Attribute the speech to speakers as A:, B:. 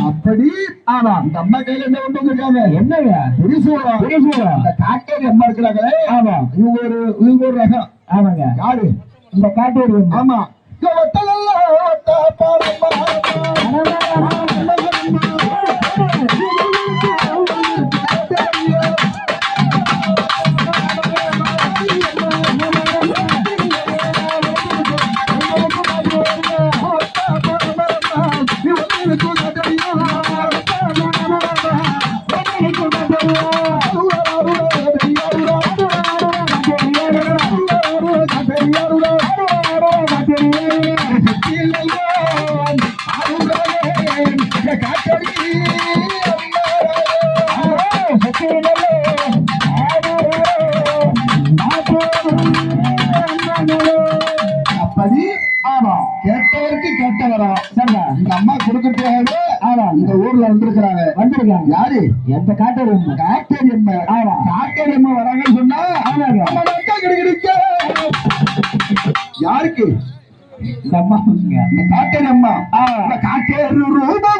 A: அப்படி ஆமா இந்த அம்மா கையில என்ன கொண்டு வந்திருக்காங்க? என்னங்க திரிசூலம்? இந்த காட்டேரி அம்மா இருக்கிறாங்களே, ஆமா இவங்க ஒரு ரகம். ஆமாங்க. யாரு? இந்த காட்டேரி. ஆமா. அப்படி ஆமா கேட்டவருக்கு கேட்டவரா சரிங்க. இந்த அம்மா கொடுக்கறதுக்காகவே ஆமா இந்த ஊர்ல வந்திருக்காங்க. யாரு? எந்த காட்டேரி அம்மா. காட்டேரி அம்மா. ஆமா காட்டேரி அம்மா வராங்கன்னு சொன்னா ஆமாங்க. யாருக்கு? இந்த அம்மா. இந்த காட்டேரி அம்மா. காட்டேரி ரூபா